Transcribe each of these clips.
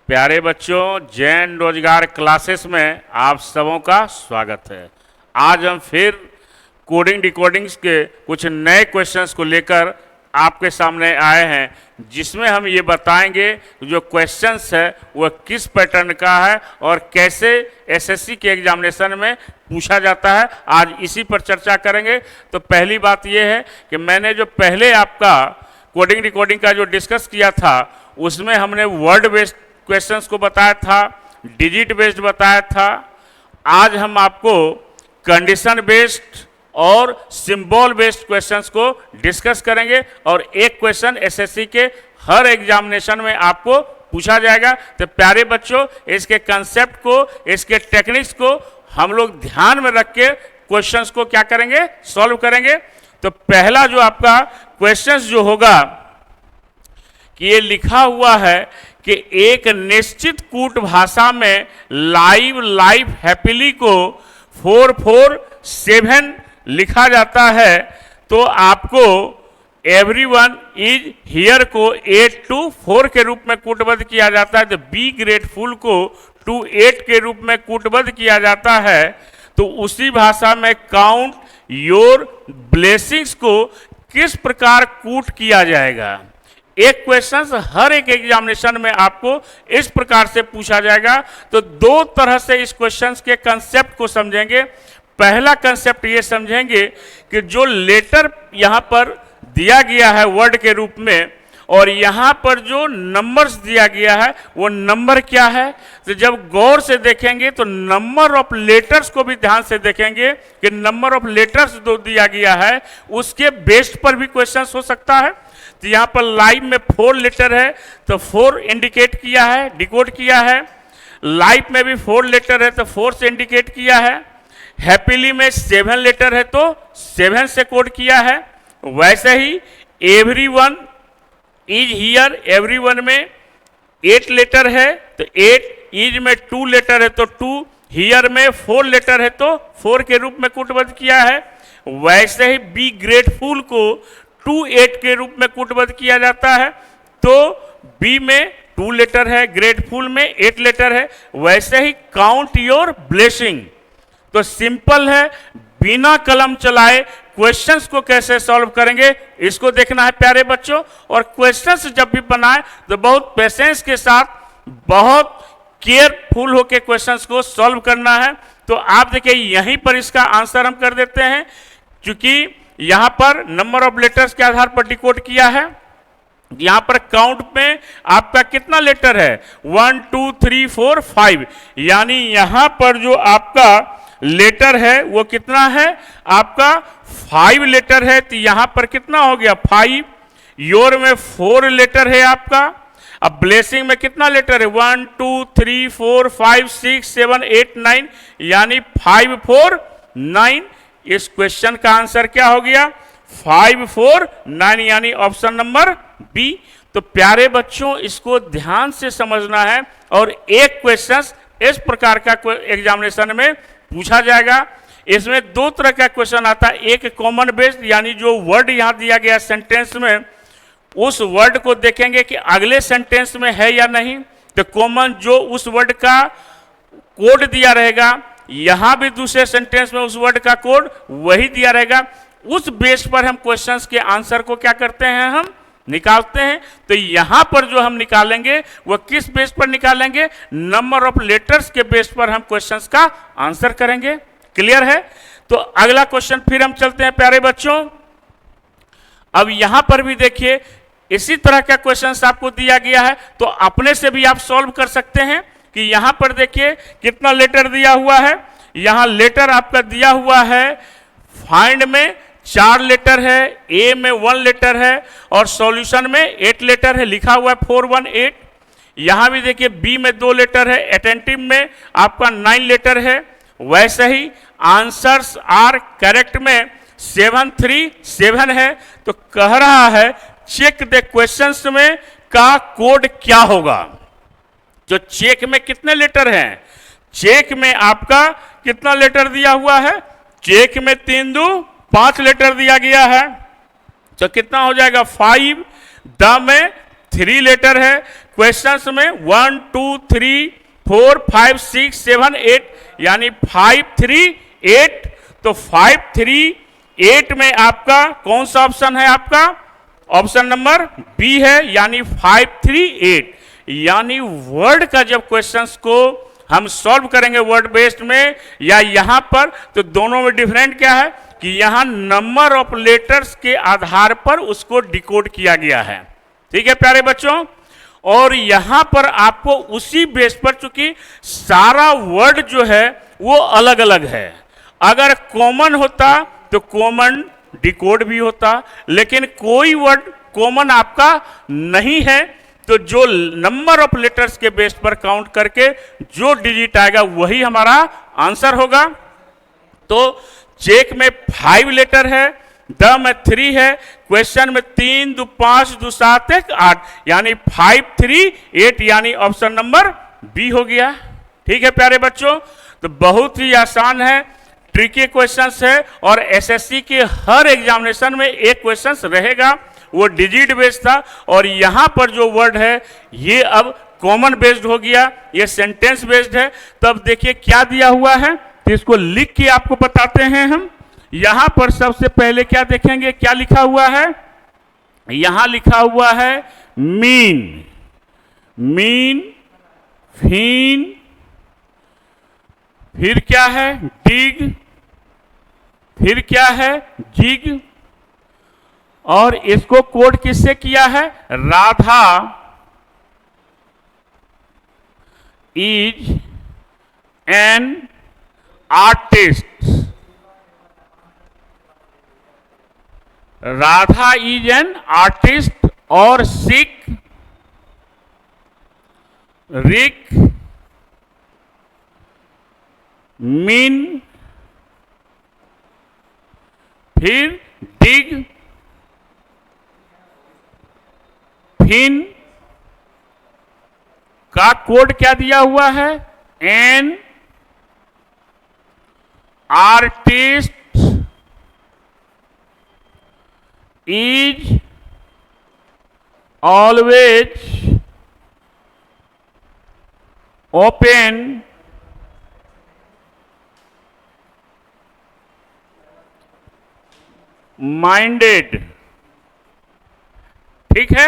प्यारे बच्चों, जैन रोजगार क्लासेस में आप सबों का स्वागत है। आज हम फिर कोडिंग डिकोडिंग्स के कुछ नए क्वेश्चंस को लेकर आपके सामने आए हैं, जिसमें हम ये बताएंगे जो क्वेश्चंस है वह किस पैटर्न का है और कैसे एसएससी के एग्जामिनेशन में पूछा जाता है। आज इसी पर चर्चा करेंगे। तो पहली बात यह है कि मैंने जो पहले आपका कोडिंग डिकोडिंग का जो डिस्कस किया था, उसमें हमने वर्ड बेस्ड क्वेश्चंस को बताया था, डिजिट बेस्ड बताया था। आज हम आपको कंडीशन बेस्ड और सिंबल बेस्ड क्वेश्चंस को डिस्कस करेंगे और एक क्वेश्चन एसएससी के हर एग्जामिनेशन में आपको पूछा जाएगा। तो प्यारे बच्चों, इसके कंसेप्ट को, इसके टेक्निक्स को हम लोग ध्यान में रख के क्वेश्चंस को क्या करेंगे, सॉल्व करेंगे। तो पहला जो आपका क्वेश्चंस जो होगा कि ये लिखा हुआ है कि एक निश्चित कूट भाषा में लाइफ हैप्पीली को 447 लिखा जाता है, तो आपको एवरीवन इज हियर को 8 to 4 के रूप में कूटबद्ध किया जाता है। तो बी ग्रेटफुल को 2 8 के रूप में कूटबद्ध किया जाता है। तो उसी भाषा में काउंट योर ब्लेसिंग्स को किस प्रकार कूट किया जाएगा। एक क्वेश्चन हर एक एग्जामिनेशन में आपको इस प्रकार से पूछा जाएगा। तो दो तरह से इस क्वेश्चन के कंसेप्ट को समझेंगे। पहला कंसेप्ट ये समझेंगे कि जो लेटर यहाँ पर दिया गया है वर्ड के रूप में, और यहाँ पर जो नंबर्स दिया गया है वो नंबर क्या है। तो जब गौर से देखेंगे तो नंबर ऑफ लेटर्स को भी ध्यान से देखेंगे कि नंबर ऑफ लेटर्स जो दिया गया है उसके बेस्ड पर भी क्वेश्चन हो सकता है। तो यहाँ पर लाइफ में 4 लेटर है तो 4 इंडिकेट किया है, डिकोड किया है। लाइफ में भी 4 लेटर है तो 4 से इंडिकेट किया है। हैप्पीली में 7 लेटर है तो 7 से कोड किया है। वैसे ही एवरीवन इज हियर, एवरीवन में 8 लेटर है तो 8, इज में 2 लेटर है तो 2, हियर में 4 लेटर है तो 4 के रूप में कूटबद्ध किया है। वैसे ही बी ग्रेटफुल को 2 8 के रूप में कूटबद्ध किया जाता है। तो बी में 2 लेटर है, ग्रेटफुल में 8 लेटर है। वैसे ही काउंट योर ब्लेसिंग, तो सिंपल है, बिना कलम चलाए क्वेश्चंस को कैसे सॉल्व करेंगे इसको देखना है प्यारे बच्चों। और क्वेश्चंस जब भी बनाए तो बहुत पेशेंस के साथ, बहुत केयरफुल होकर क्वेश्चंस को सॉल्व करना है। तो आप देखिए यहीं पर इसका आंसर हम कर देते हैं, क्योंकि यहाँ पर नंबर ऑफ लेटर्स के आधार पर डिकोड किया है। यहाँ पर काउंट में आपका कितना लेटर है, 1 2 3 4 5, यानी यहाँ पर जो आपका लेटर है वो कितना है, आपका 5 लेटर है। तो यहाँ पर कितना हो गया 5, योर में 4 लेटर है आपका। अब ब्लेसिंग में कितना लेटर है, 1 2 3 4 5 6 7 8 9, यानी 5 4 9। इस क्वेश्चन का आंसर क्या हो गया, 5 4 9, यानी ऑप्शन नंबर बी। तो प्यारे बच्चों, इसको ध्यान से समझना है और एक क्वेश्चन इस प्रकार का एग्जामिनेशन में पूछा जाएगा। इसमें 2 तरह का क्वेश्चन आता है, एक कॉमन बेस्ड, यानी जो वर्ड यहाँ दिया गया सेंटेंस में उस वर्ड को देखेंगे कि अगले सेंटेंस में है या नहीं। तो कॉमन जो उस वर्ड का कोड दिया रहेगा, यहाँ भी दूसरे सेंटेंस में उस वर्ड का कोड वही दिया रहेगा। उस बेस पर हम क्वेश्चंस के आंसर को क्या करते हैं, हम निकालते हैं। तो यहाँ पर जो हम निकालेंगे वह किस बेस पर निकालेंगे, नंबर ऑफ लेटर्स के बेस पर हम क्वेश्चंस का आंसर करेंगे। क्लियर है। तो अगला क्वेश्चन फिर हम चलते हैं प्यारे बच्चों। अब यहाँ पर भी देखिए इसी तरह का क्वेश्चंस आपको दिया गया है, तो अपने से भी आप सॉल्व कर सकते हैं। कि यहाँ पर देखिए कितना लेटर दिया हुआ है, यहाँ लेटर आपका दिया हुआ है, फाइंड में 4 लेटर है, ए में 1 लेटर है और सॉल्यूशन में 8 लेटर है, लिखा हुआ है 418। यहाँ भी देखिए बी में 2 लेटर है, अटेंटिव में आपका 9 लेटर है। वैसे ही आंसर्स आर करेक्ट में 737 है। तो कह रहा है चेक द क्वेश्चंस में का कोड क्या होगा। जो चेक में कितने लेटर हैं, चेक में आपका कितना लेटर दिया हुआ है, चेक में 3 2 5 लेटर दिया गया है। तो कितना हो जाएगा 5, द में 3 लेटर है। क्वेश्चंस में 1 2 3 4 5 6 7 8 यानी 5 3 8। तो 5 3 8 में आपका कौन सा ऑप्शन है? आपका ऑप्शन नंबर बी है, यानी 5 3 8। यानी वर्ड का जब क्वेश्चंस को हम सॉल्व करेंगे वर्ड बेस्ड में या यहां पर, तो दोनों में डिफरेंट क्या है कि यहां नंबर ऑफ लेटर्स के आधार पर उसको डिकोड किया गया है। ठीक है प्यारे बच्चों, और यहां पर आपको उसी बेस पर, चूंकि सारा वर्ड जो है वो अलग अलग है, अगर कॉमन होता तो कॉमन डिकोड भी होता, लेकिन कोई वर्ड कॉमन आपका नहीं है, तो जो नंबर ऑफ लेटर्स के बेस पर काउंट करके जो डिजिट आएगा वही हमारा आंसर होगा। तो चेक में 5 लेटर है, द में 3 है, क्वेश्चन में 3 2 5 2 7 1 8 यानी 5 3 8 यानी ऑप्शन नंबर बी हो गया। ठीक है प्यारे बच्चों, तो बहुत ही आसान है, ट्रिकी क्वेश्चंस है, और एसएससी के हर एग्जामिनेशन में एक क्वेश्चंस रहेगा, वो डिजिट बेस्ड था, और यहां पर जो वर्ड है ये अब कॉमन बेस्ड हो गया, ये सेंटेंस बेस्ड है। तब देखिए क्या दिया हुआ है, तो इसको लिख के आपको बताते हैं हम। यहां पर सबसे पहले क्या देखेंगे, क्या लिखा हुआ है? यहां लिखा हुआ है मीन, मीन, फीन, फिर क्या है डिग, फिर क्या है जिग, और इसको कोड किससे किया है? Radha is an artist, Radha is an artist, और सिक, रिक, मीन, फिर डिग, फिन का कोड क्या दिया हुआ है? An artist is always open minded. ठीक है,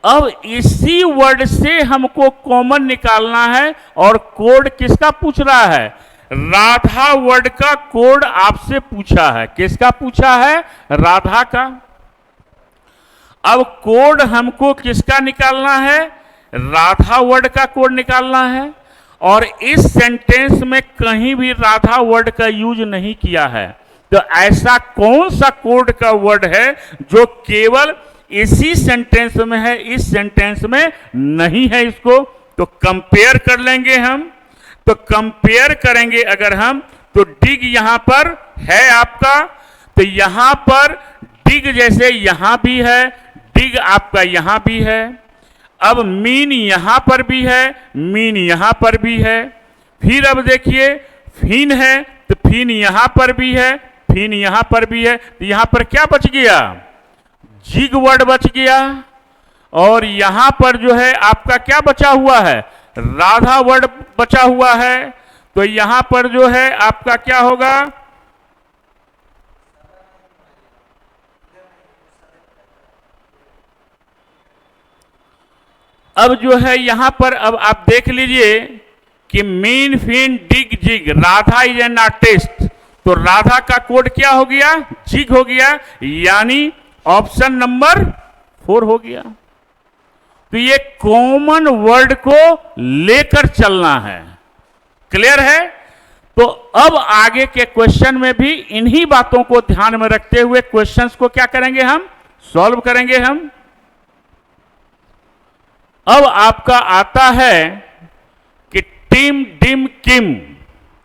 अब इसी वर्ड से हमको कॉमन निकालना है, और कोड किसका पूछ रहा है? राधा वर्ड का कोड आपसे पूछा है। किसका पूछा है? राधा का। अब कोड हमको किसका निकालना है? राधा वर्ड का कोड निकालना है, और इस सेंटेंस में कहीं भी राधा वर्ड का यूज नहीं किया है। तो ऐसा कौन सा कोड का वर्ड है जो केवल इसी सेंटेंस में है, इस सेंटेंस में नहीं है? इसको तो कंपेयर कर लेंगे हम। तो कंपेयर करेंगे अगर हम, तो डिग यहां पर है आपका, तो यहां पर डिग जैसे यहां भी है, डिग आपका यहां भी है। अब मीन यहां पर भी है, मीन यहां पर भी है। फिर अब देखिए फिन है, तो फिन यहां पर भी है, फिन यहां पर भी है। तो यहां पर क्या बच गया? जिग वर्ड बच गया। और यहां पर जो है आपका क्या बचा हुआ है? राधा वर्ड बचा हुआ है। तो यहां पर जो है आपका क्या होगा? अब जो है यहां पर अब आप देख लीजिए कि मीन फिन डिग जिग, राधा इज एन आर्टिस्ट, तो राधा का कोड क्या हो गया? जिग हो गया, यानी ऑप्शन नंबर 4 हो गया। तो ये कॉमन वर्ड को लेकर चलना है। क्लियर है? तो अब आगे के क्वेश्चन में भी इन्हीं बातों को ध्यान में रखते हुए क्वेश्चंस को क्या करेंगे हम? सॉल्व करेंगे हम। अब आपका आता है कि टिम डिम किम,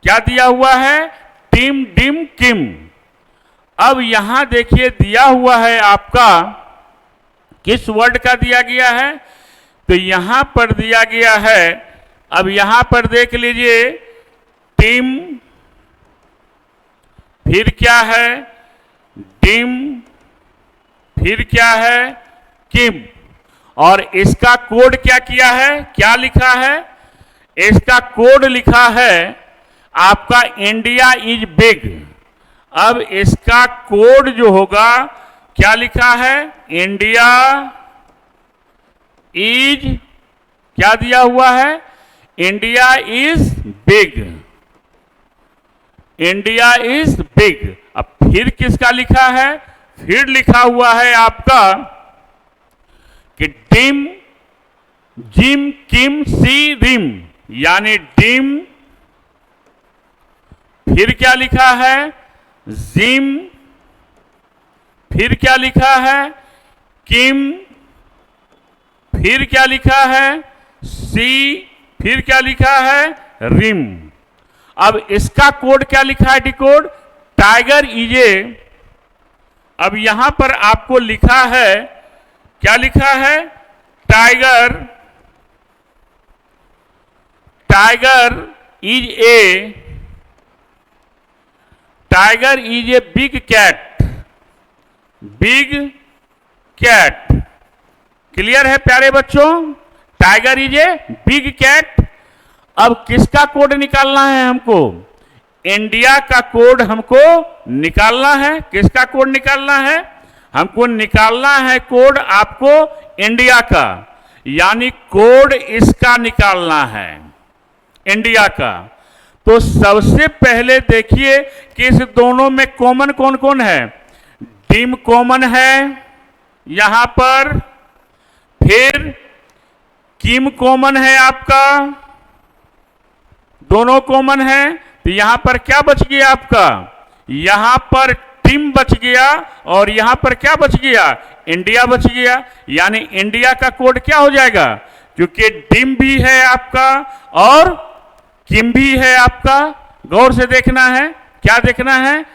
क्या दिया हुआ है? टिम डिम किम। अब यहां देखिए दिया हुआ है आपका, किस वर्ड का दिया गया है? तो यहां पर दिया गया है, अब यहां पर देख लीजिए टिम, फिर क्या है? डिम, फिर क्या है? किम। और इसका कोड क्या किया है, क्या लिखा है, इसका कोड लिखा है आपका इंडिया इज बिग। अब इसका कोड जो होगा क्या लिखा है, इंडिया इज, क्या दिया हुआ है, India is big, India is big. अब फिर किसका लिखा है, फिर लिखा हुआ है आपका कि डिम जिम किम सी रिम, यानी डिम, फिर क्या लिखा है, जिम, फिर क्या लिखा है, किम, फिर क्या लिखा है, सी, फिर क्या लिखा है, रिम। अब इसका कोड क्या लिखा है, डिकोड, टाइगर इजे। अब यहां पर आपको लिखा है, क्या लिखा है, tiger, tiger is a, tiger is a big cat, big cat. Clear है प्यारे बच्चों, tiger is a big cat. अब किसका कोड निकालना है हमको, इंडिया का कोड हमको निकालना है। किसका कोड निकालना है, हमको निकालना है कोड आपको इंडिया का, यानी कोड इसका निकालना है, इंडिया का। तो सबसे पहले देखिए कि इस दोनों में कॉमन कौन कौन है, डिम कॉमन है यहां पर, फिर किम कॉमन है आपका, दोनों कॉमन है। तो यहां पर क्या बच गया आपका, यहां पर टिम बच गया और यहां पर क्या बच गया, इंडिया बच गया। यानी इंडिया का कोड क्या हो जाएगा, क्योंकि डिम भी है आपका और किम भी है आपका। गौर से देखना है, क्या देखना है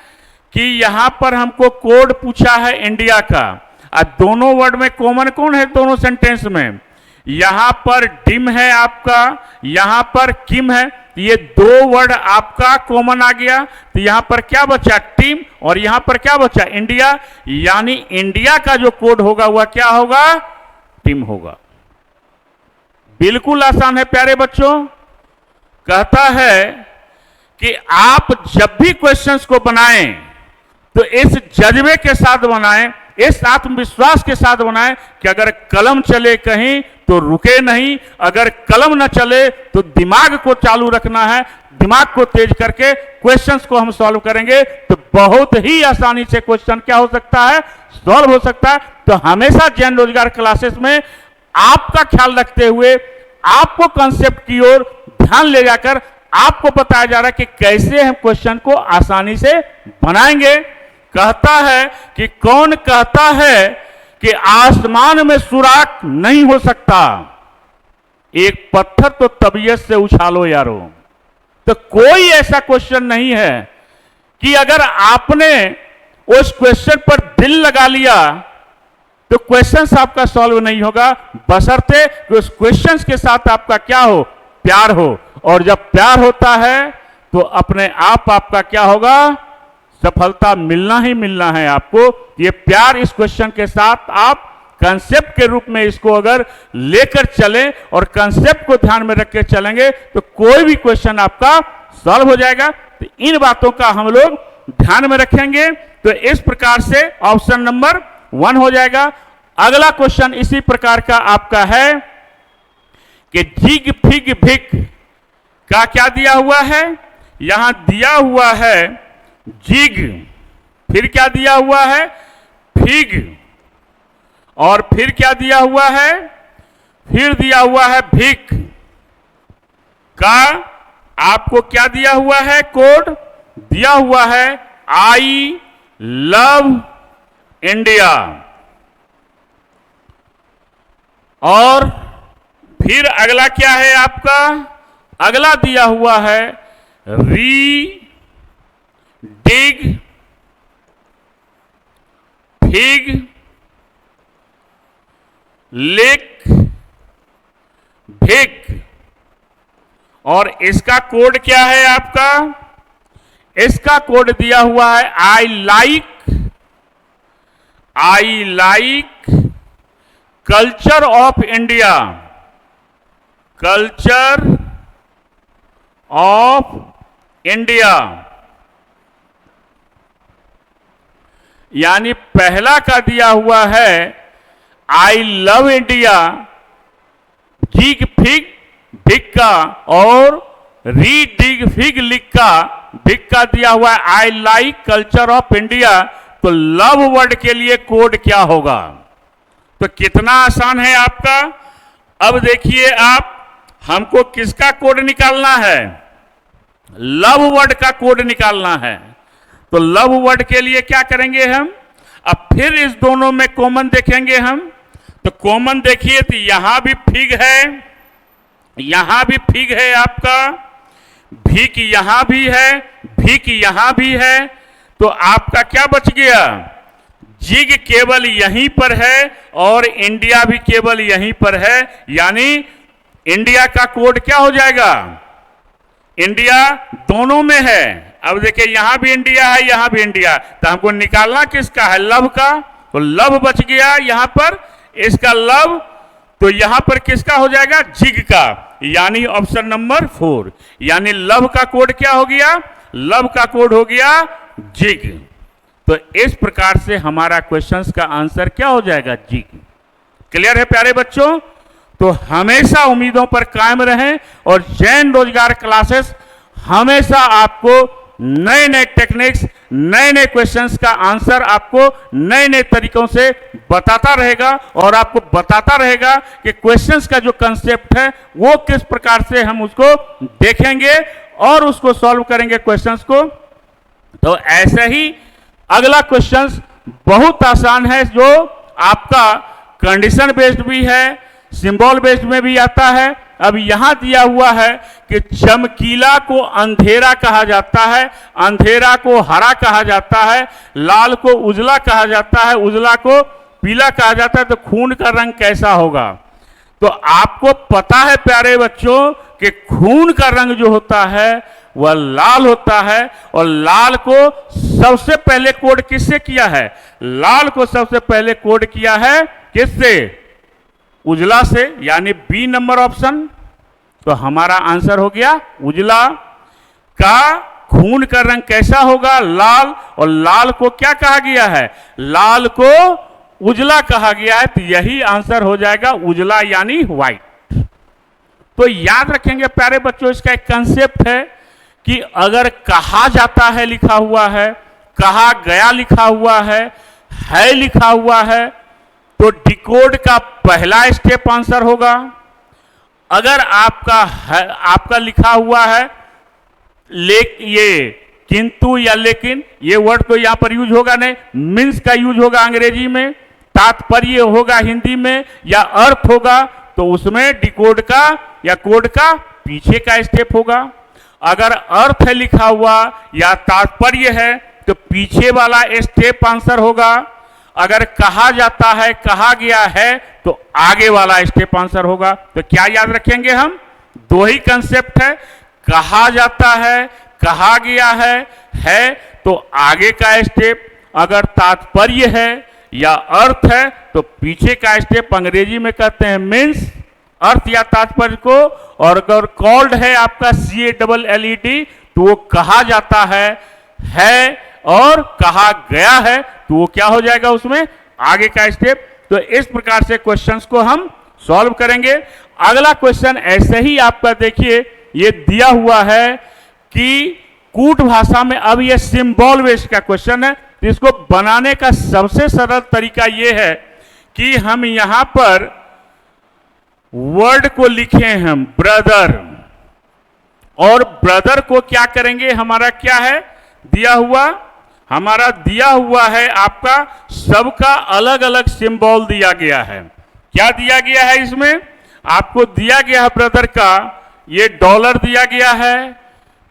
कि यहां पर हमको कोड पूछा है इंडिया का, और दोनों वर्ड में कॉमन कौन है, दोनों सेंटेंस में, यहां पर डिम है आपका, यहां पर किम है। ये दो वर्ड आपका कॉमन आ गया। तो यहां पर क्या बचा, टीम, और यहां पर क्या बचा, इंडिया। यानी इंडिया का जो कोड होगा वह क्या होगा, टीम होगा। बिल्कुल आसान है प्यारे बच्चों। कहता है कि आप जब भी क्वेश्चंस को बनाएं तो इस जज्बे के साथ बनाएं, इस आत्मविश्वास के साथ बनाएं कि अगर कलम चले कहीं तो रुके नहीं, अगर कलम न चले तो दिमाग को चालू रखना है, दिमाग को तेज करके क्वेश्चंस को हम सॉल्व करेंगे तो बहुत ही आसानी से क्वेश्चन क्या हो सकता है, सॉल्व हो सकता है। तो हमेशा जैन रोजगार क्लासेस में आपका ख्याल रखते हुए आपको कंसेप्ट की ओर ध्यान ले जाकर आपको बताया जा रहा है कि कैसे हम क्वेश्चन को आसानी से बनाएंगे। कहता है कि कौन कहता है कि आसमान में सुराख नहीं हो सकता, एक पत्थर तो तबीयत से उछालो यारो। तो कोई ऐसा क्वेश्चन नहीं है कि अगर आपने उस क्वेश्चन पर दिल लगा लिया तो क्वेश्चन आपका सॉल्व नहीं होगा, बशर्ते कि उस क्वेश्चन के साथ आपका क्या हो, प्यार हो। और जब प्यार होता है तो अपने आप आपका क्या होगा, सफलता मिलना ही मिलना है आपको। ये प्यार इस क्वेश्चन के साथ आप कंसेप्ट के रूप में इसको अगर लेकर चलें और कंसेप्ट को ध्यान में रख के चलेंगे तो कोई भी क्वेश्चन आपका सॉल्व हो जाएगा। तो इन बातों का हम लोग ध्यान में रखेंगे। तो इस प्रकार से ऑप्शन नंबर 1 हो जाएगा। अगला क्वेश्चन इसी प्रकार का आपका है कि जिग फिग भिक का क्या दिया हुआ है, यहां दिया हुआ है जिग, फिर क्या दिया हुआ है, फिग, और फिर क्या दिया हुआ है, फिर दिया हुआ है भिक का। आपको क्या दिया हुआ है, कोड दिया हुआ है आई लव इंडिया, और फिर अगला क्या है आपका, अगला दिया हुआ है री डिग फिग लिक भिक, और इसका कोड क्या है आपका, इसका कोड दिया हुआ है I like culture of India, culture of India, यानी पहला का दिया हुआ है आई लव इंडिया, जिग फिग भिग का, और री डिग फिग लिख का भिग का दिया हुआ है I like culture of India. तो लव वर्ड के लिए कोड क्या होगा? तो कितना आसान है आपका। अब देखिए आप, हमको किसका कोड निकालना है? लव वर्ड का कोड निकालना है। तो लव वर्ड के लिए क्या करेंगे हम? अब फिर इस दोनों में कॉमन देखेंगे हम। तो कॉमन देखिए, तो यहां भी फिग है, यहां भी फिग है आपका, भीक यहां भी है, भीक यहां भी है। तो आपका क्या बच गया? जिग केवल यहीं पर है और इंडिया भी केवल यहीं पर है, यानी इंडिया का कोड क्या हो जाएगा? इंडिया दोनों में है। अब देखिए यहां भी इंडिया है, यहां भी इंडिया, तो हमको निकालना किसका है? लव का। तो लव बच गया यहां पर, इसका लव, तो यहां पर किसका हो जाएगा? जिग का, यानी ऑप्शन नंबर 4, यानी लव का कोड क्या हो गया? लव का कोड हो गया जिग। तो इस प्रकार से हमारा क्वेश्चंस का आंसर क्या हो जाएगा? जिग। क्लियर है प्यारे बच्चों? तो हमेशा उम्मीदों पर कायम रहें और जैन रोजगार क्लासेस हमेशा आपको नए नए टेक्निक्स, नए नए क्वेश्चंस का आंसर आपको नए नए तरीकों से बताता रहेगा और आपको बताता रहेगा कि क्वेश्चंस का जो कंसेप्ट है वो किस प्रकार से हम उसको देखेंगे और उसको सॉल्व करेंगे क्वेश्चंस को। तो ऐसे ही अगला क्वेश्चंस बहुत आसान है, जो आपका कंडीशन बेस्ड भी है, सिंबल बेस्ड में भी आता है। अब यहां दिया हुआ है कि चमकीला को अंधेरा कहा जाता है, अंधेरा को हरा कहा जाता है, लाल को उजला कहा जाता है, उजला को पीला कहा जाता है। तो खून का रंग कैसा होगा? तो आपको पता है प्यारे बच्चों कि खून का रंग जो होता है वह लाल होता है, और लाल को सबसे पहले कोड किससे किया है? लाल को सबसे पहले कोड किया है किससे? उजला से, यानी बी नंबर ऑप्शन। तो हमारा आंसर हो गया उजला। का खून का रंग कैसा होगा? लाल, और लाल को क्या कहा गया है? लाल को उजला कहा गया है। तो यही आंसर हो जाएगा उजला, यानी व्हाइट। तो याद रखेंगे प्यारे बच्चों, इसका एक कंसेप्ट है कि अगर कहा जाता है लिखा हुआ है, कहा गया लिखा हुआ है लिखा हुआ है, तो डिकोड का पहला स्टेप आंसर होगा। अगर आपका लिखा हुआ है ये किंतु या लेकिन, ये वर्ड तो यहां पर यूज होगा नहीं, मीन्स का यूज होगा अंग्रेजी में, तात्पर्य होगा हिंदी में, या अर्थ होगा, तो उसमें डिकोड का या कोड का पीछे का स्टेप होगा। अगर अर्थ है लिखा हुआ या तात्पर्य है तो पीछे वाला स्टेप आंसर होगा। अगर कहा जाता है, कहा गया है, तो आगे वाला स्टेप आंसर होगा। तो क्या याद रखेंगे हम? दो ही कंसेप्ट है, कहा जाता है, कहा गया है तो आगे का स्टेप, अगर तात्पर्य है या अर्थ है तो पीछे का स्टेप। अंग्रेजी में कहते हैं मीन्स, अर्थ या तात्पर्य को। और अगर कॉल्ड है आपका CALLED, तो वो कहा जाता है और कहा गया है, तो वो क्या हो जाएगा उसमें? आगे का स्टेप। तो इस प्रकार से क्वेश्चंस को हम सॉल्व करेंगे। अगला क्वेश्चन ऐसे ही आपका देखिए, ये दिया हुआ है कि कूट भाषा में, अब ये सिंबल बेस्ड का क्वेश्चन है, तो इसको बनाने का सबसे सरल तरीका ये है कि हम यहां पर वर्ड को लिखे हम ब्रदर, और ब्रदर को क्या करेंगे? हमारा क्या है दिया हुआ? हमारा दिया हुआ है आपका सबका अलग अलग सिंबल दिया गया है। क्या दिया गया है इसमें? आपको दिया गया है ब्रदर का, ये डॉलर दिया गया है,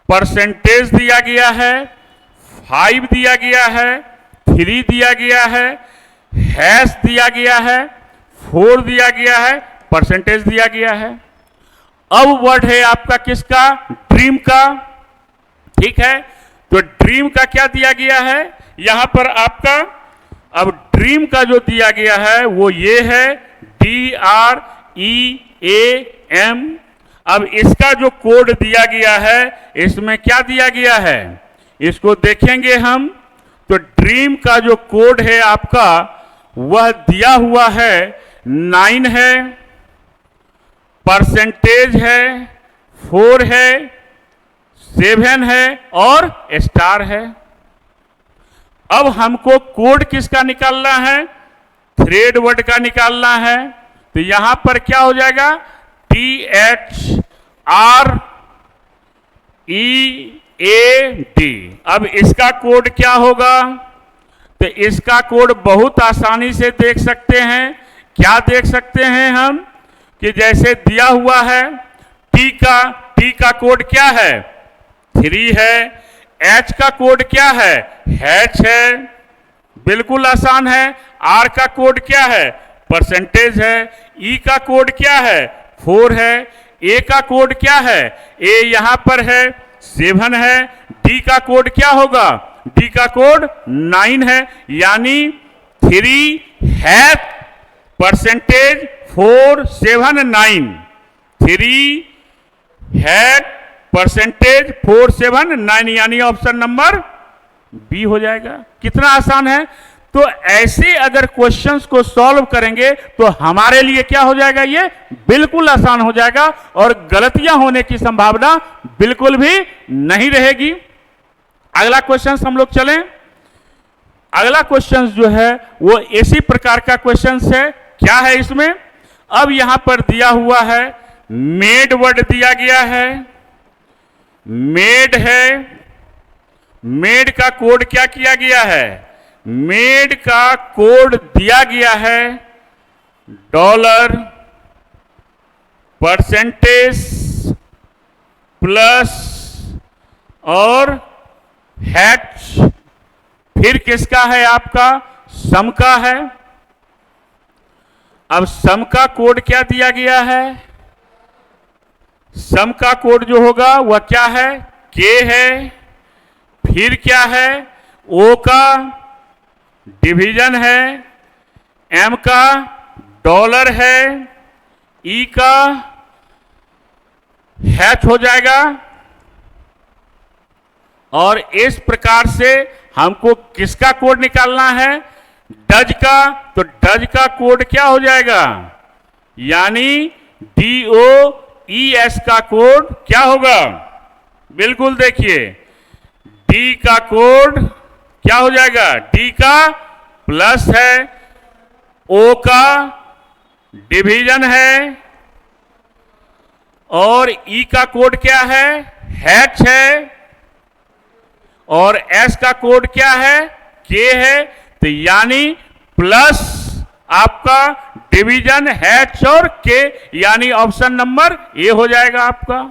परसेंटेज दिया गया है, 5 दिया गया है, 3 दिया गया है, हैश दिया गया है, 4 दिया गया है, परसेंटेज दिया गया है। अब वर्ड है आपका किसका? ड्रीम का। ठीक है, तो ड्रीम का क्या दिया गया है यहां पर आपका? अब ड्रीम का जो दिया गया है वो ये है DREAM। अब इसका जो कोड दिया गया है, इसमें क्या दिया गया है, इसको देखेंगे हम। तो ड्रीम का जो कोड है आपका, वह दिया हुआ है 9 है, परसेंटेज है, 4 है, 7 है और स्टार है। अब हमको कोड किसका निकालना है, थ्रेड वर्ड का निकालना है। तो यहां पर क्या हो जाएगा, THREAD। अब इसका कोड क्या होगा, तो इसका कोड बहुत आसानी से देख सकते हैं। क्या देख सकते हैं हम, कि जैसे दिया हुआ है टी का कोड क्या है, 3 है। एच का कोड क्या है, हैच है, बिल्कुल आसान है। आर का कोड क्या है, परसेंटेज है। ई का कोड क्या है, 4 है। ए का कोड क्या है, ए यहां पर है, 7 है। डी का कोड क्या होगा, डी का कोड 9 है, यानी 3 हैथ परसेंटेज 4 7 9, 3 हैथ परसेंटेज 4 7 9, यानी ऑप्शन नंबर बी हो जाएगा। कितना आसान है। तो ऐसे अगर क्वेश्चंस को सॉल्व करेंगे तो हमारे लिए क्या हो जाएगा, ये बिल्कुल आसान हो जाएगा और गलतियां होने की संभावना बिल्कुल भी नहीं रहेगी। अगला क्वेश्चन हम लोग चलें। अगला क्वेश्चन जो है वो इसी प्रकार का क्वेश्चन है। क्या है इसमें, अब यहां पर दिया हुआ है मेड वर्ड दिया गया है, मेड है। मेड का कोड क्या किया गया है, मेड का कोड दिया गया है $, परसेंटेज प्लस और हैच। फिर किसका है, आपका सम का है। अब सम का कोड क्या दिया गया है, सम का कोड जो होगा वह क्या है, के है। फिर क्या है, ओ का डिवीजन है, एम का $, है, ई का हैच हो जाएगा। और इस प्रकार से हमको किसका कोड निकालना है, डज का। तो डज का कोड क्या हो जाएगा, यानी DOES का कोड क्या होगा, बिल्कुल देखिए डी का कोड क्या हो जाएगा, डी का प्लस है, ओ का डिवीजन है और ई का कोड क्या है, हैच है। और एस का कोड क्या है, के है। तो यानी प्लस आपका डिवीजन, हैच और के, यानी ऑप्शन नंबर ए हो जाएगा आपका।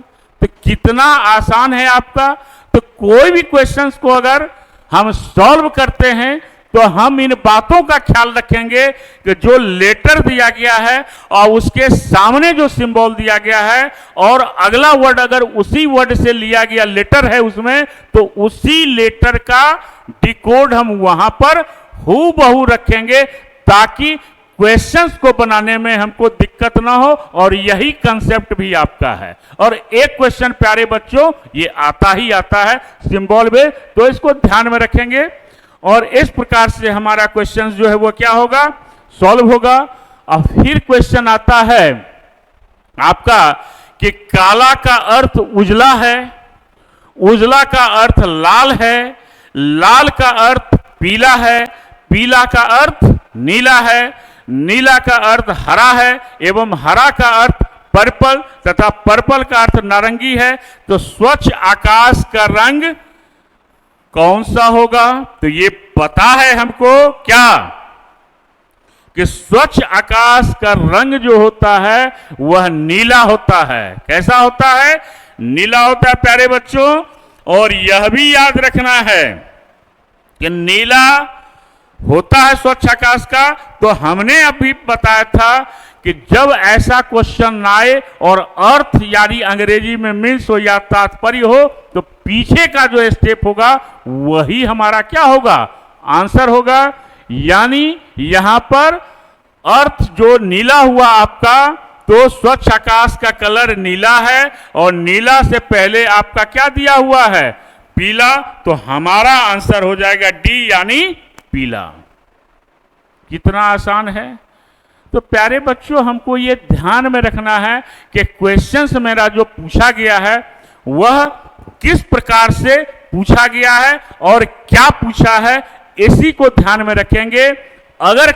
तो कितना आसान है आपका। तो कोई भी क्वेश्चंस को अगर हम सॉल्व करते हैं तो हम इन बातों का ख्याल रखेंगे कि जो लेटर दिया गया है और उसके सामने जो सिंबल दिया गया है और अगला वर्ड अगर उसी वर्ड से लिया गया लेटर है उसमें, तो उसी लेटर का डिकोड हम वहां पर हूबहू रखेंगे ताकि क्वेश्चंस को बनाने में हमको दिक्कत ना हो। और यही कंसेप्ट भी आपका है। और एक क्वेश्चन प्यारे बच्चों ये आता ही आता है सिंबल में, तो इसको ध्यान में रखेंगे। और इस प्रकार से हमारा क्वेश्चन जो है वो क्या होगा, सॉल्व होगा। और फिर क्वेश्चन आता है आपका कि काला का अर्थ उजला है, उजला का अर्थ लाल है, लाल का अर्थ पीला है, पीला का अर्थ नीला है, नीला का अर्थ हरा है एवं हरा का अर्थ पर्पल तथा पर्पल का अर्थ नारंगी है। तो स्वच्छ आकाश का रंग कौन सा होगा, तो ये पता है हमको क्या कि स्वच्छ आकाश का रंग जो होता है वह नीला होता है। कैसा होता है, नीला होता है प्यारे बच्चों। और यह भी याद रखना है कि नीला होता है स्वच्छ आकाश का। तो हमने अभी बताया था कि जब ऐसा क्वेश्चन आए और अर्थ यानी अंग्रेजी में मीन्स हो या तात्पर्य हो, तो पीछे का जो स्टेप होगा वही हमारा क्या होगा, आंसर होगा। यानी यहां पर अर्थ जो नीला हुआ आपका, तो स्वच्छ आकाश का कलर नीला है और नीला से पहले आपका क्या दिया हुआ है, पीला। तो हमारा आंसर हो जाएगा डी यानी पीला। कितना आसान है। तो प्यारे बच्चों, हमको ये ध्यान में रखना है कि क्वेश्चंस मेरा जो पूछा गया है वह किस प्रकार से पूछा गया है और क्या पूछा है, इसी को ध्यान में रखेंगे। अगर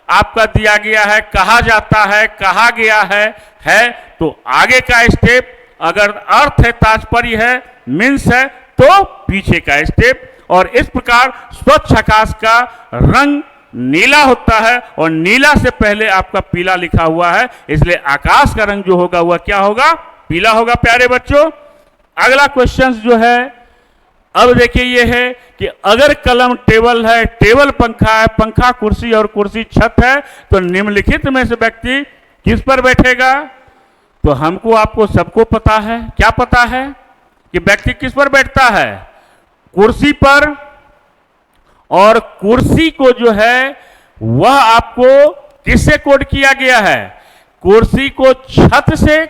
आपका दिया गया है, कहा जाता है, कहा गया है तो आगे का स्टेप, अगर अर्थ है, तात्पर्य है, मीन्स है, तो पीछे का स्टेप। और इस प्रकार स्वच्छ आकाश का रंग नीला होता है और नीला से पहले आपका पीला लिखा हुआ है, इसलिए आकाश का रंग जो होगा वह क्या होगा, पीला होगा। प्यारे बच्चों, अगला क्वेश्चन जो है, अब देखिए ये है कि अगर कलम टेबल है, टेबल पंखा है, पंखा कुर्सी और कुर्सी छत है, तो निम्नलिखित में से व्यक्ति किस पर बैठेगा। तो हमको आपको सबको पता है, क्या पता है कि व्यक्ति किस पर बैठता है, कुर्सी पर। और कुर्सी को जो है वह आपको किससे कोड किया गया है, कुर्सी को छत से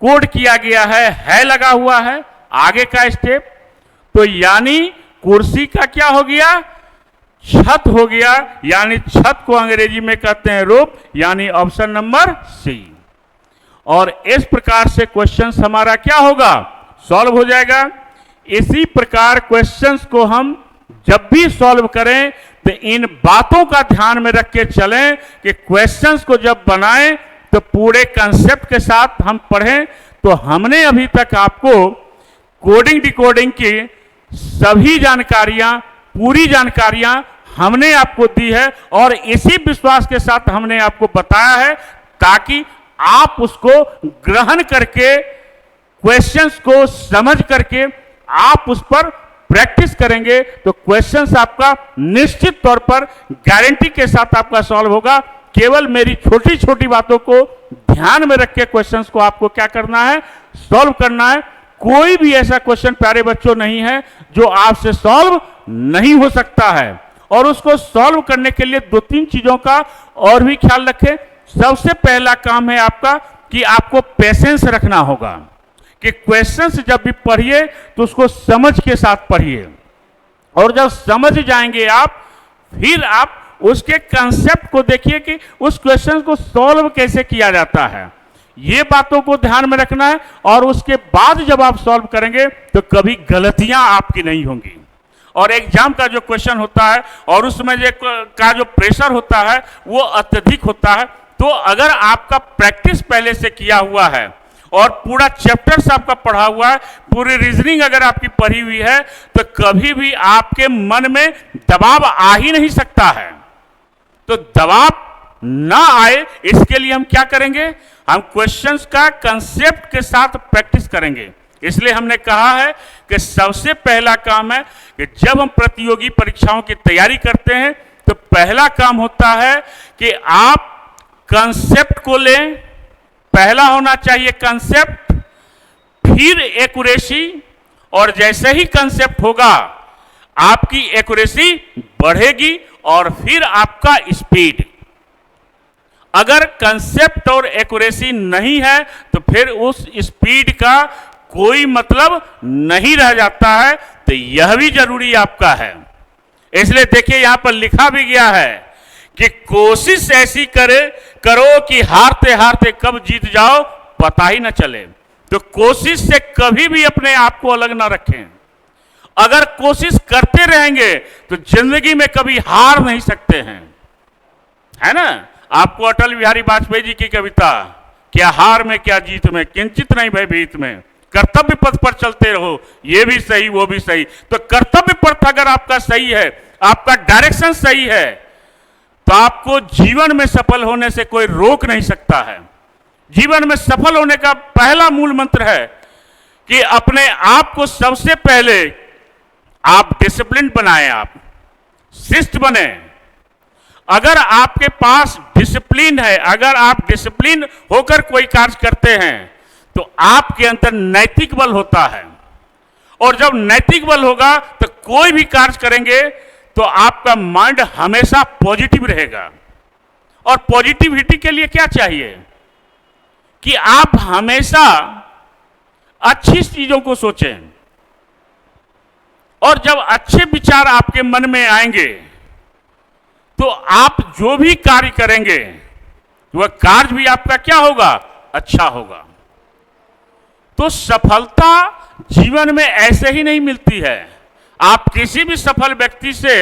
कोड किया गया है लगा हुआ है। आगे का स्टेप, तो यानी कुर्सी का क्या हो गया, छत हो गया, यानी छत को अंग्रेजी में कहते हैं रूफ, यानी ऑप्शन नंबर सी। और इस प्रकार से क्वेश्चंस हमारा क्या होगा, सॉल्व हो जाएगा। इसी प्रकार क्वेश्चंस को हम जब भी सॉल्व करें तो इन बातों का ध्यान में रख के चलें कि क्वेश्चंस को जब बनाएं तो पूरे कंसेप्ट के साथ हम पढ़ें। तो हमने अभी तक आपको कोडिंग डिकोडिंग की सभी जानकारियां, पूरी जानकारियां हमने आपको दी है और इसी विश्वास के साथ हमने आपको बताया है ताकि आप उसको ग्रहण करके, क्वेश्चंस को समझ करके आप उस पर प्रैक्टिस करेंगे तो क्वेश्चंस आपका निश्चित तौर पर गारंटी के साथ आपका सॉल्व होगा। केवल मेरी छोटी छोटी बातों को ध्यान में रख के क्वेश्चंस को आपको क्या करना है, सॉल्व करना है। कोई भी ऐसा क्वेश्चन प्यारे बच्चों नहीं है जो आपसे सॉल्व नहीं हो सकता है। और उसको सॉल्व करने के लिए दो तीन चीजों का और भी ख्याल रखें। सबसे पहला काम है आपका कि आपको पेशेंस रखना होगा कि क्वेश्चंस जब भी पढ़िए तो उसको समझ के साथ पढ़िए और जब समझ जाएंगे आप, फिर आप उसके कंसेप्ट को देखिए कि उस क्वेश्चन को सॉल्व कैसे किया जाता है। ये बातों को ध्यान में रखना है और उसके बाद जब आप सॉल्व करेंगे तो कभी गलतियां आपकी नहीं होंगी। और एग्जाम का जो क्वेश्चन होता है और उसमें का जो प्रेशर होता है वो अत्यधिक होता है। तो अगर आपका प्रैक्टिस पहले से किया हुआ है और पूरा चैप्टर्स आपका पढ़ा हुआ है, पूरी रीजनिंग अगर आपकी पढ़ी हुई है, तो कभी भी आपके मन में दबाव आ ही नहीं सकता है। तो दबाव ना आए इसके लिए हम क्या करेंगे, हम क्वेश्चंस का कंसेप्ट के साथ प्रैक्टिस करेंगे। इसलिए हमने कहा है कि सबसे पहला काम है कि जब हम प्रतियोगी परीक्षाओं की तैयारी करते हैं तो पहला काम होता है कि आप कंसेप्ट को लें। पहला होना चाहिए कंसेप्ट, फिर एक्यूरेसी, और जैसे ही कंसेप्ट होगा आपकी एक्यूरेसी बढ़ेगी और फिर आपका स्पीड। अगर कंसेप्ट और एक्यूरेसी नहीं है तो फिर उस स्पीड का कोई मतलब नहीं रह जाता है। तो यह भी जरूरी आपका है। इसलिए देखिए यहां पर लिखा भी गया है कि कोशिश ऐसी करो कि हारते हारते कब जीत जाओ पता ही न चले। तो कोशिश से कभी भी अपने आप को अलग ना रखें। अगर कोशिश करते रहेंगे तो जिंदगी में कभी हार नहीं सकते हैं, है ना। आपको अटल बिहारी वाजपेयी जी की कविता, क्या हार में क्या जीत में, किंचित नहीं भयभीत में, कर्तव्य पथ पर चलते रहो, ये भी सही वो भी सही। तो कर्तव्य पथ अगर आपका सही है, आपका डायरेक्शन सही है, तो आपको जीवन में सफल होने से कोई रोक नहीं सकता है। जीवन में सफल होने का पहला मूल मंत्र है कि अपने आप को सबसे पहले आप डिसिप्लिन बनाएं, आप शिष्ट बने। अगर आपके पास डिसिप्लिन है, अगर आप डिसिप्लिन होकर कोई कार्य करते हैं तो आपके अंदर नैतिक बल होता है। और जब नैतिक बल होगा तो कोई भी कार्य करेंगे तो आपका माइंड हमेशा पॉजिटिव रहेगा और पॉजिटिविटी के लिए क्या चाहिए कि आप हमेशा अच्छी चीजों को सोचें, और जब अच्छे विचार आपके मन में आएंगे तो आप जो भी कार्य करेंगे वह कार्य भी आपका क्या होगा, अच्छा होगा। तो सफलता जीवन में ऐसे ही नहीं मिलती है। आप किसी भी सफल व्यक्ति से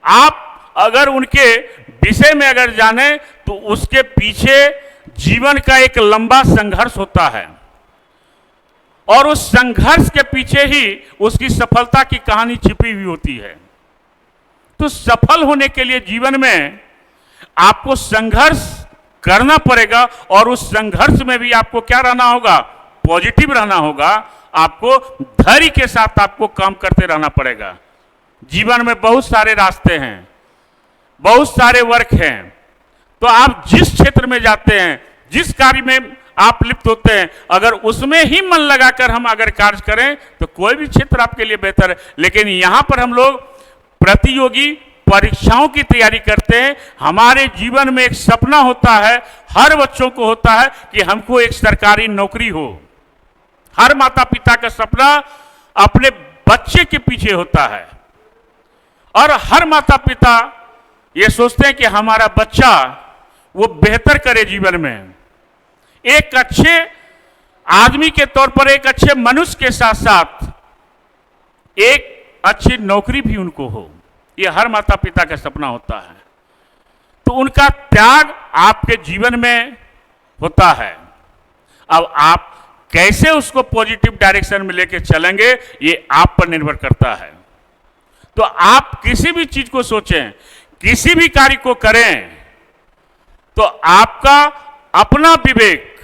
आप अगर उनके विषय में अगर जाने तो उसके पीछे जीवन का एक लंबा संघर्ष होता है, और उस संघर्ष के पीछे ही उसकी सफलता की कहानी छिपी हुई होती है। तो सफल होने के लिए जीवन में आपको संघर्ष करना पड़ेगा, और उस संघर्ष में भी आपको क्या रहना होगा, पॉजिटिव रहना होगा। आपको धैर्य के साथ आपको काम करते रहना पड़ेगा। जीवन में बहुत सारे रास्ते हैं, बहुत सारे वर्क हैं, तो आप जिस क्षेत्र में जाते हैं, जिस कार्य में आप लिप्त होते हैं, अगर उसमें ही मन लगाकर हम अगर कार्य करें तो कोई भी क्षेत्र आपके लिए बेहतर है। लेकिन यहां पर हम लोग प्रतियोगी परीक्षाओं की तैयारी करते हैं। हमारे जीवन में एक सपना होता है, हर बच्चों को होता है कि हमको एक सरकारी नौकरी हो। हर माता पिता का सपना अपने बच्चे के पीछे होता है, और हर माता पिता ये सोचते हैं कि हमारा बच्चा वो बेहतर करे जीवन में, एक अच्छे आदमी के तौर पर, एक अच्छे मनुष्य के साथ साथ एक अच्छी नौकरी भी उनको हो। ये हर माता पिता का सपना होता है। तो उनका त्याग आपके जीवन में होता है। अब आप कैसे उसको पॉजिटिव डायरेक्शन में लेके चलेंगे ये आप पर निर्भर करता है। तो आप किसी भी चीज को सोचें, किसी भी कार्य को करें, तो आपका अपना विवेक,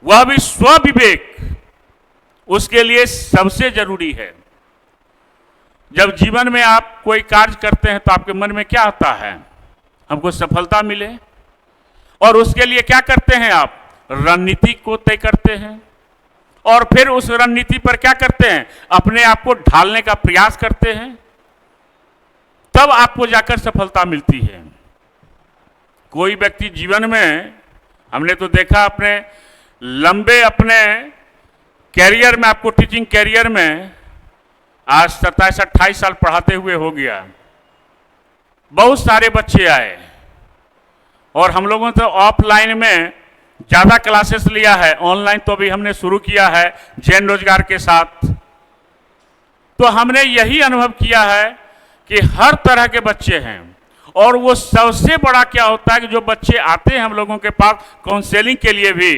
वह भी स्व विवेक, उसके लिए सबसे जरूरी है। जब जीवन में आप कोई कार्य करते हैं तो आपके मन में क्या आता है, हमको सफलता मिले, और उसके लिए क्या करते हैं आप, रणनीति को तय करते हैं, और फिर उस रणनीति पर क्या करते हैं, अपने आप को ढालने का प्रयास करते हैं, तब आपको जाकर सफलता मिलती है। कोई व्यक्ति जीवन में, हमने तो देखा अपने लंबे अपने कैरियर में, आपको टीचिंग कैरियर में आज 27-28 साल पढ़ाते हुए हो गया, बहुत सारे बच्चे आए, और हम लोगों ने तो ऑफलाइन में ज़्यादा क्लासेस लिया है, ऑनलाइन तो अभी हमने शुरू किया है जैन रोजगार के साथ। तो हमने यही अनुभव किया है कि हर तरह के बच्चे हैं, और वो सबसे बड़ा क्या होता है कि जो बच्चे आते हैं हम लोगों के पास काउंसलिंग के लिए भी,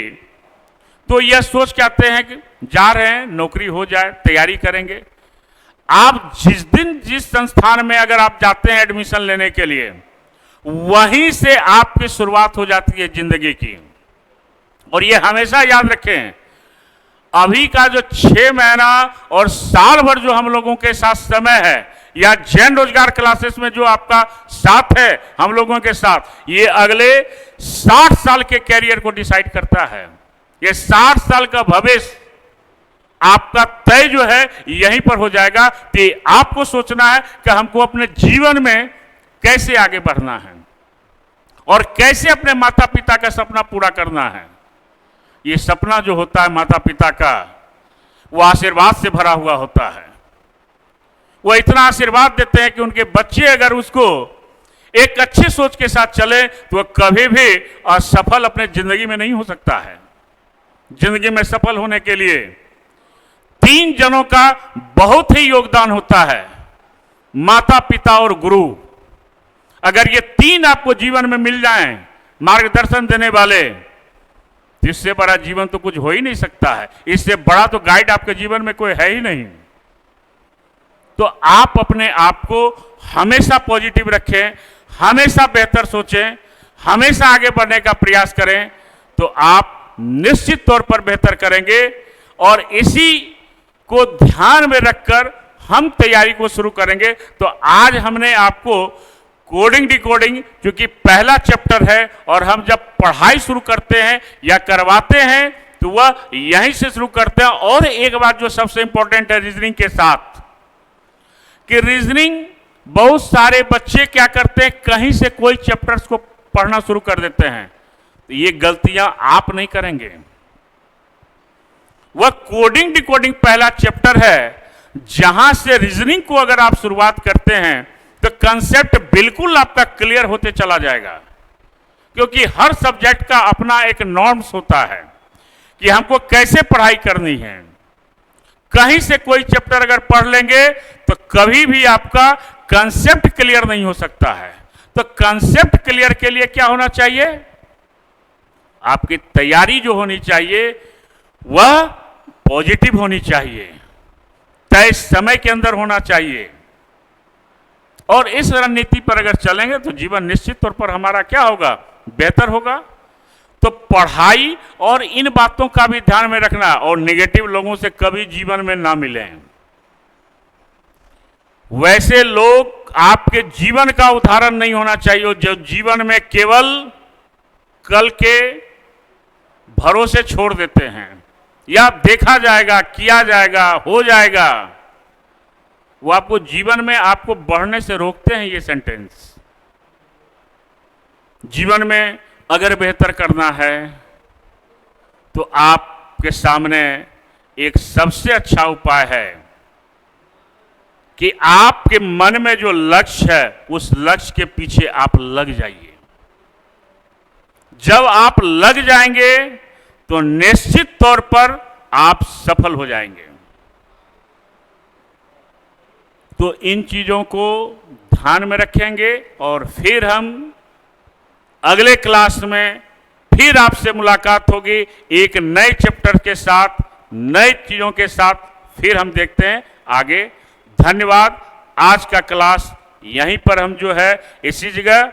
तो यह सोच के आते हैं कि जा रहे हैं, नौकरी हो जाए, तैयारी करेंगे। आप जिस दिन जिस संस्थान में अगर आप जाते हैं एडमिशन लेने के लिए, वहीं से आपकी शुरुआत हो जाती है जिंदगी की। और ये हमेशा याद रखें, अभी का जो 6 महीना और साल भर जो हम लोगों के साथ समय है, या जैन रोजगार क्लासेस में जो आपका साथ है हम लोगों के साथ, ये अगले 60 साल के कैरियर को डिसाइड करता है। ये 60 साल का भविष्य आपका तय जो है यहीं पर हो जाएगा कि आपको सोचना है कि हमको अपने जीवन में कैसे आगे बढ़ना है, और कैसे अपने माता पिता का सपना पूरा करना है। ये सपना जो होता है माता पिता का, वो आशीर्वाद से भरा हुआ होता है। वो इतना आशीर्वाद देते हैं कि उनके बच्चे अगर उसको एक अच्छी सोच के साथ चले तो वह कभी भी असफल अपने जिंदगी में नहीं हो सकता है। जिंदगी में सफल होने के लिए 3 जनों का बहुत ही योगदान होता है, माता पिता और गुरु। अगर ये 3 आपको जीवन में मिल जाएं, मार्गदर्शन देने वाले, तो इससे बड़ा जीवन तो कुछ हो ही नहीं सकता है। इससे बड़ा तो गाइड आपके जीवन में कोई है ही नहीं। तो आप अपने आप को हमेशा पॉजिटिव रखें, हमेशा बेहतर सोचें, हमेशा आगे बढ़ने का प्रयास करें, तो आप निश्चित तौर पर बेहतर करेंगे। और इसी को ध्यान में रखकर हम तैयारी को शुरू करेंगे। तो आज हमने आपको कोडिंग डिकोडिंग, क्योंकि पहला चैप्टर है, और हम जब पढ़ाई शुरू करते हैं या करवाते हैं तो वह यहीं से शुरू करते हैं। और एक बात जो सबसे इंपॉर्टेंट है रीजनिंग के साथ, कि रीजनिंग बहुत सारे बच्चे क्या करते हैं, कहीं से कोई चैप्टर्स को पढ़ना शुरू कर देते हैं, तो ये गलतियां आप नहीं करेंगे। वह कोडिंग डिकोडिंग पहला चैप्टर है, जहां से रीजनिंग को अगर आप शुरुआत करते हैं तो कंसेप्ट बिल्कुल आपका क्लियर होते चला जाएगा, क्योंकि हर सब्जेक्ट का अपना एक नॉर्म्स होता है कि हमको कैसे पढ़ाई करनी है। कहीं से कोई चैप्टर अगर पढ़ लेंगे तो कभी भी आपका कंसेप्ट क्लियर नहीं हो सकता है। तो कंसेप्ट क्लियर के लिए क्या होना चाहिए? आपकी तैयारी जो होनी चाहिए वह पॉजिटिव होनी चाहिए, तय समय के अंदर होना चाहिए। और इस रणनीति पर अगर चलेंगे तो जीवन निश्चित तौर पर हमारा क्या होगा? बेहतर होगा। तो पढ़ाई और इन बातों का भी ध्यान में रखना, और नेगेटिव लोगों से कभी जीवन में ना मिलें। वैसे लोग आपके जीवन का उदाहरण नहीं होना चाहिए जो जीवन में केवल कल के भरोसे छोड़ देते हैं, या देखा जाएगा, किया जाएगा, हो जाएगा। वो आपको जीवन में आपको बढ़ने से रोकते हैं ये सेंटेंस। जीवन में अगर बेहतर करना है तो आपके सामने एक सबसे अच्छा उपाय है कि आपके मन में जो लक्ष्य है उस लक्ष्य के पीछे आप लग जाइए। जब आप लग जाएंगे तो निश्चित तौर पर आप सफल हो जाएंगे। तो इन चीजों को ध्यान में रखेंगे, और फिर हम अगले क्लास में फिर आपसे मुलाकात होगी एक नए चैप्टर के साथ, नई चीजों के साथ। फिर हम देखते हैं आगे। धन्यवाद। आज का क्लास यहीं पर हम जो है इसी जगह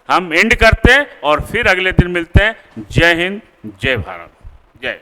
हम एंड करते हैं, और फिर अगले दिन मिलते हैं। जय हिंद, जय भारत, जय।